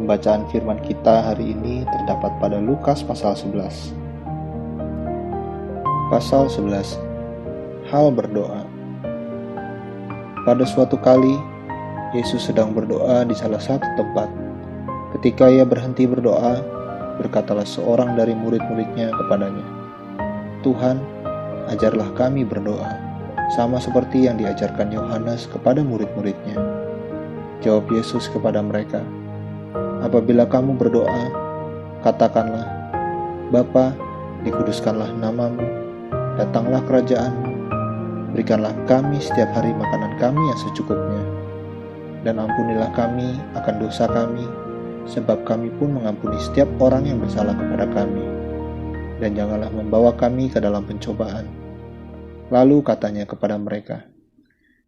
Pembacaan firman kita hari ini terdapat pada Lukas pasal 11. Pasal 11. Hal berdoa. Pada suatu kali, Yesus sedang berdoa di salah satu tempat. Ketika ia berhenti berdoa, berkatalah seorang dari murid-muridnya kepadanya, "Tuhan, ajarlah kami berdoa, sama seperti yang diajarkan Yohanes kepada murid-muridnya." Jawab Yesus kepada mereka, "Apabila kamu berdoa, katakanlah, Bapa, dikuduskanlah namamu, datanglah kerajaanmu, berikanlah kami setiap hari makanan kami yang secukupnya, dan ampunilah kami akan dosa kami, sebab kami pun mengampuni setiap orang yang bersalah kepada kami. Dan janganlah membawa kami ke dalam pencobaan." Lalu katanya kepada mereka,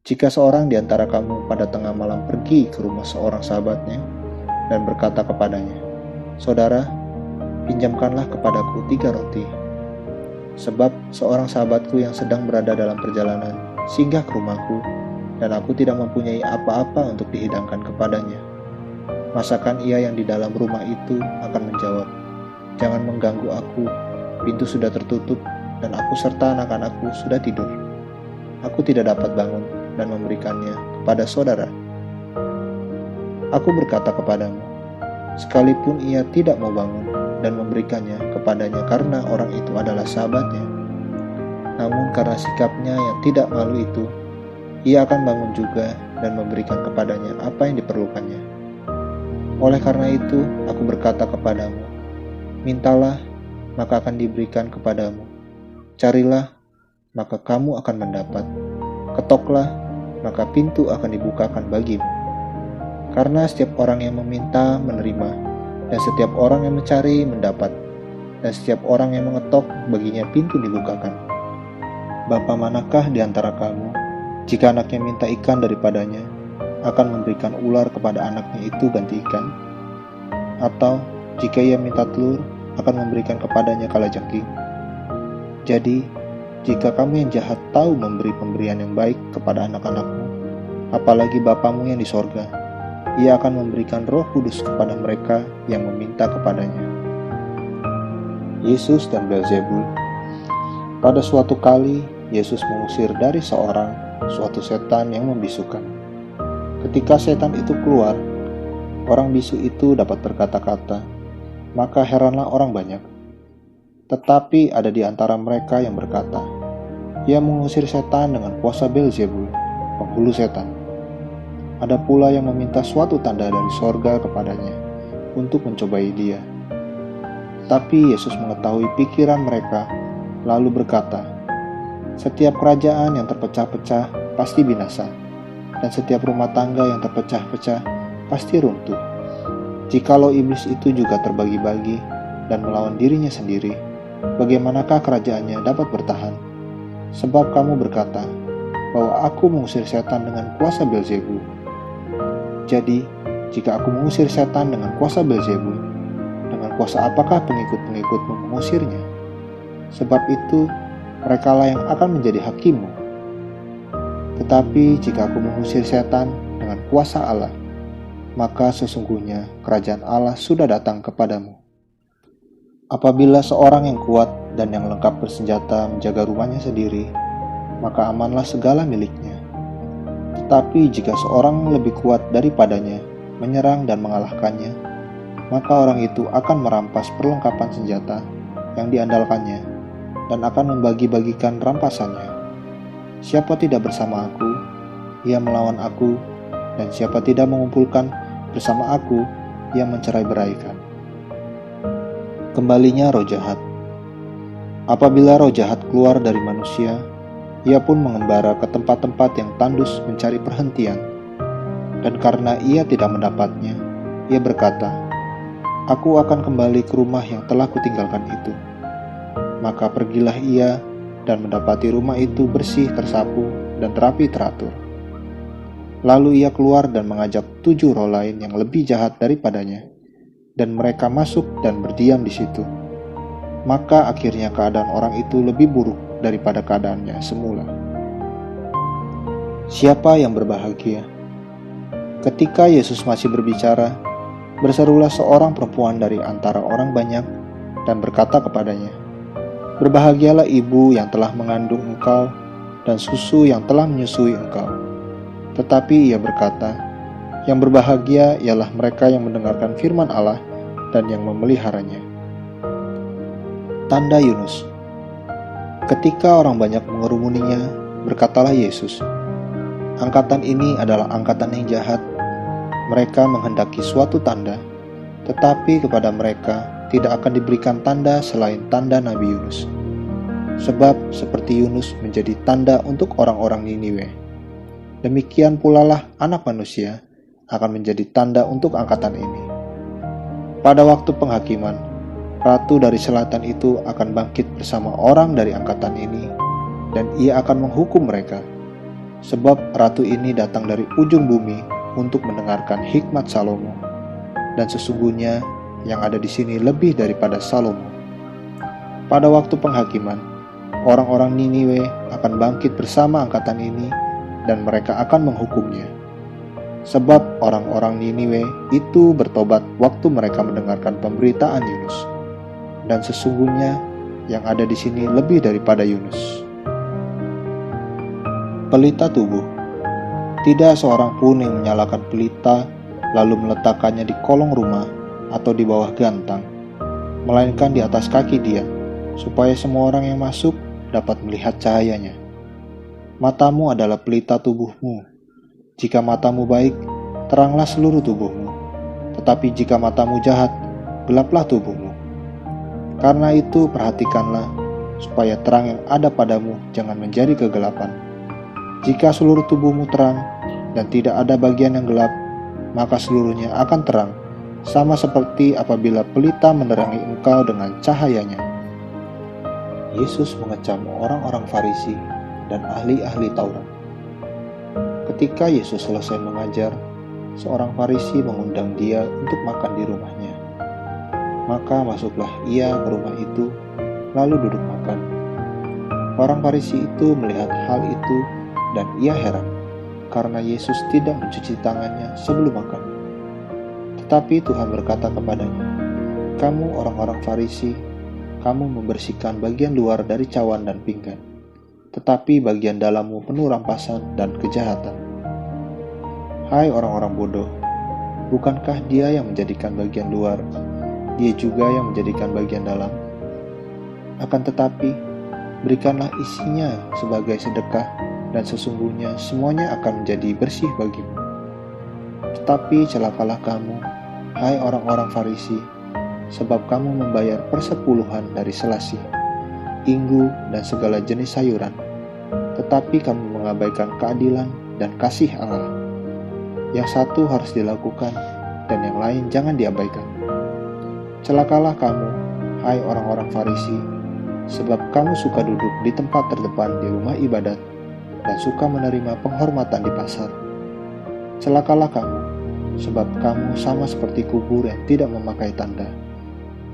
"Jika seorang di antara kamu pada tengah malam pergi ke rumah seorang sahabatnya, dan berkata kepadanya, 'Saudara, pinjamkanlah kepadaku 3 roti, sebab seorang sahabatku yang sedang berada dalam perjalanan singgah ke rumahku, dan aku tidak mempunyai apa-apa untuk dihidangkan kepadanya.' Masakan ia yang di dalam rumah itu akan menjawab, 'Jangan mengganggu aku, pintu sudah tertutup, dan aku serta anak-anakku sudah tidur. Aku tidak dapat bangun dan memberikannya kepada saudara.' Aku berkata kepadamu, sekalipun ia tidak mau bangun dan memberikannya kepadanya karena orang itu adalah sahabatnya, namun karena sikapnya yang tidak malu itu, ia akan bangun juga dan memberikan kepadanya apa yang diperlukannya. Oleh karena itu, aku berkata kepadamu, mintalah, maka akan diberikan kepadamu. Carilah, maka kamu akan mendapat. Ketoklah, maka pintu akan dibukakan bagimu. Karena setiap orang yang meminta menerima, dan setiap orang yang mencari mendapat, dan setiap orang yang mengetok baginya pintu dibukakan. Bapa manakah di antara kamu, jika anaknya minta ikan daripadanya, akan memberikan ular kepada anaknya itu ganti ikan? Atau jika ia minta telur, akan memberikan kepadanya kalajengking? Jadi, jika kamu yang jahat tahu memberi pemberian yang baik kepada anak-anakmu, apalagi Bapamu yang di sorga, ia akan memberikan Roh Kudus kepada mereka yang meminta kepadanya." Yesus dan Beelzebul. Pada suatu kali, Yesus mengusir dari seorang suatu setan yang membisukan. Ketika setan itu keluar, orang bisu itu dapat berkata-kata, maka heranlah orang banyak. Tetapi ada di antara mereka yang berkata, "Ia mengusir setan dengan kuasa Beelzebul, penghulu setan." Ada pula yang meminta suatu tanda dari sorga kepadanya untuk mencobai dia. Tapi Yesus mengetahui pikiran mereka, lalu berkata, "Setiap kerajaan yang terpecah-pecah pasti binasa, dan setiap rumah tangga yang terpecah-pecah pasti runtuh. Jikalau iblis itu juga terbagi-bagi dan melawan dirinya sendiri, bagaimanakah kerajaannya dapat bertahan? Sebab kamu berkata bahwa aku mengusir setan dengan kuasa Beelzebul. Jadi, jika aku mengusir setan dengan kuasa Beelzebul, dengan kuasa apakah pengikut-pengikutmu mengusirnya? Sebab itu, merekalah yang akan menjadi hakimmu. Tetapi jika aku mengusir setan dengan kuasa Allah, maka sesungguhnya kerajaan Allah sudah datang kepadamu. Apabila seorang yang kuat dan yang lengkap bersenjata menjaga rumahnya sendiri, maka amanlah segala miliknya. Tetapi jika seorang lebih kuat daripadanya menyerang dan mengalahkannya, maka orang itu akan merampas perlengkapan senjata yang diandalkannya dan akan membagi-bagikan rampasannya. Siapa tidak bersama aku, ia melawan aku, dan siapa tidak mengumpulkan bersama aku, ia mencerai-beraikan." Kembalinya roh jahat. Apabila roh jahat keluar dari manusia, ia pun mengembara ke tempat-tempat yang tandus mencari perhentian. Dan karena ia tidak mendapatnya, ia berkata, "Aku akan kembali ke rumah yang telah kutinggalkan itu." Maka pergilah ia dan mendapati rumah itu bersih tersapu dan rapi teratur. Lalu ia keluar dan mengajak 7 roh lain yang lebih jahat daripadanya, dan mereka masuk dan berdiam di situ. Maka akhirnya keadaan orang itu lebih buruk daripada keadaannya semula. Siapa yang berbahagia? Ketika Yesus masih berbicara, berserulah seorang perempuan dari antara orang banyak dan berkata kepadanya, "Berbahagialah ibu yang telah mengandung engkau dan susu yang telah menyusui engkau." Tetapi ia berkata, "Yang berbahagia ialah mereka yang mendengarkan firman Allah dan yang memeliharanya." Tanda Yunus. Ketika orang banyak mengerumuninya, berkatalah Yesus, "Angkatan ini adalah angkatan yang jahat. Mereka menghendaki suatu tanda, tetapi kepada mereka tidak akan diberikan tanda selain tanda Nabi Yunus. Sebab seperti Yunus menjadi tanda untuk orang-orang Niniwe, demikian pula lah Anak Manusia akan menjadi tanda untuk angkatan ini. Pada waktu penghakiman, Ratu dari Selatan itu akan bangkit bersama orang dari angkatan ini, dan ia akan menghukum mereka. Sebab Ratu ini datang dari ujung bumi untuk mendengarkan hikmat Salomo, dan sesungguhnya yang ada di sini lebih daripada Salomo." Pada waktu penghakiman, orang-orang Niniwe akan bangkit bersama angkatan ini, dan mereka akan menghukumnya. Sebab orang-orang Niniwe itu bertobat waktu mereka mendengarkan pemberitaan Yunus, dan sesungguhnya yang ada di sini lebih daripada Yunus. Pelita tubuh. Tidak seorang pun yang menyalakan pelita lalu meletakkannya di kolong rumah atau di bawah gantang, melainkan di atas kaki dia, supaya semua orang yang masuk dapat melihat cahayanya. Matamu adalah pelita tubuhmu. Jika matamu baik, teranglah seluruh tubuhmu. Tetapi jika matamu jahat, gelaplah tubuhmu. Karena itu perhatikanlah, supaya terang yang ada padamu jangan menjadi kegelapan. Jika seluruh tubuhmu terang, dan tidak ada bagian yang gelap, maka seluruhnya akan terang, sama seperti apabila pelita menerangi engkau dengan cahayanya. Yesus mengecam orang-orang Farisi dan ahli-ahli Taurat. Ketika Yesus selesai mengajar, seorang Farisi mengundang dia untuk makan di rumahnya. Maka masuklah ia ke rumah itu, lalu duduk makan. Orang Farisi itu melihat hal itu dan ia heran, karena Yesus tidak mencuci tangannya sebelum makan. Tetapi Tuhan berkata kepadanya, "Kamu orang-orang Farisi, kamu membersihkan bagian luar dari cawan dan pinggan, tetapi bagian dalammu penuh rampasan dan kejahatan. Hai orang-orang bodoh, bukankah Dia yang menjadikan bagian luar, Dia juga yang menjadikan bagian dalam? Akan tetapi, berikanlah isinya sebagai sedekah, dan sesungguhnya semuanya akan menjadi bersih bagimu. Tetapi celakalah kamu, hai orang-orang Farisi, sebab kamu membayar persepuluhan dari selasih, inggu, dan segala jenis sayuran, tetapi kamu mengabaikan keadilan dan kasih Allah. Yang satu harus dilakukan, dan yang lain jangan diabaikan. Celakalah kamu, hai orang-orang Farisi, sebab kamu suka duduk di tempat terdepan di rumah ibadat, dan suka menerima penghormatan di pasar. Celakalah kamu, sebab kamu sama seperti kubur yang tidak memakai tanda.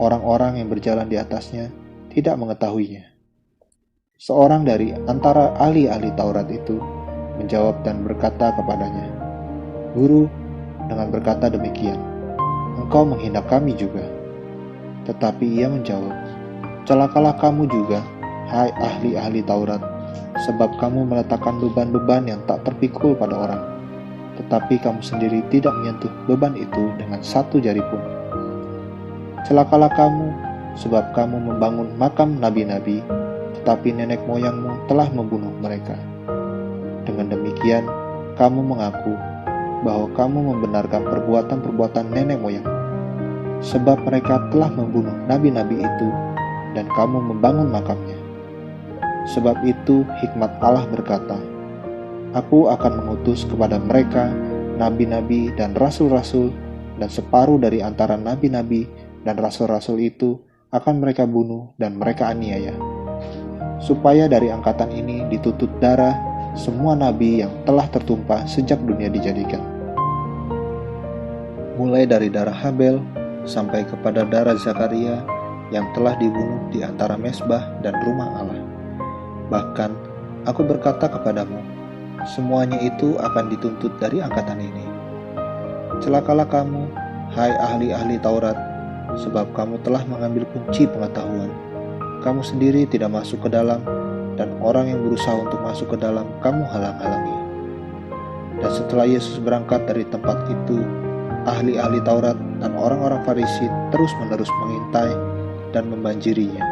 Orang-orang yang berjalan di atasnya tidak mengetahuinya." Seorang dari antara ahli-ahli Taurat itu menjawab dan berkata kepadanya, "Guru, dengan berkata demikian, engkau menghina kami juga." Tetapi ia menjawab, "Celakalah kamu juga, hai ahli-ahli Taurat, sebab kamu meletakkan beban-beban yang tak terpikul pada orang, tetapi kamu sendiri tidak menyentuh beban itu dengan satu jari pun. Celakalah kamu, sebab kamu membangun makam nabi-nabi, tetapi nenek moyangmu telah membunuh mereka. Dengan demikian, kamu mengaku bahwa kamu membenarkan perbuatan-perbuatan nenek moyangmu, sebab mereka telah membunuh nabi-nabi itu, dan kamu membangun makamnya. Sebab itu hikmat Allah berkata, Aku akan mengutus kepada mereka nabi-nabi dan rasul-rasul, dan separuh dari antara nabi-nabi dan rasul-rasul itu akan mereka bunuh dan mereka aniaya, supaya dari angkatan ini dituntut darah semua nabi yang telah tertumpah sejak dunia dijadikan, mulai dari darah Habel sampai kepada darah Zakaria yang telah dibunuh di antara mezbah dan rumah Allah. Bahkan aku berkata kepadamu, semuanya itu akan dituntut dari angkatan ini. Celakalah kamu, Hai ahli-ahli Taurat, sebab kamu telah mengambil kunci pengetahuan. Kamu sendiri tidak masuk ke dalam, dan orang yang berusaha untuk masuk ke dalam kamu halang-halangi. Dan setelah Yesus berangkat dari tempat itu, ahli-ahli Taurat dan orang-orang Farisi terus-menerus mengintai dan membanjirinya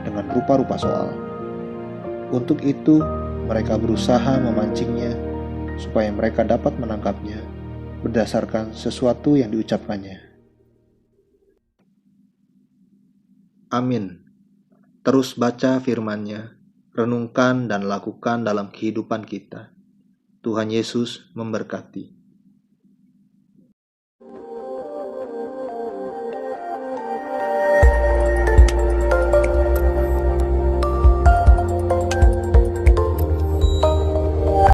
dengan rupa-rupa soal. Untuk itu, mereka berusaha memancingnya supaya mereka dapat menangkapnya berdasarkan sesuatu yang diucapkannya. Amin. Terus baca firman-Nya, renungkan dan lakukan dalam kehidupan kita. Tuhan Yesus memberkati.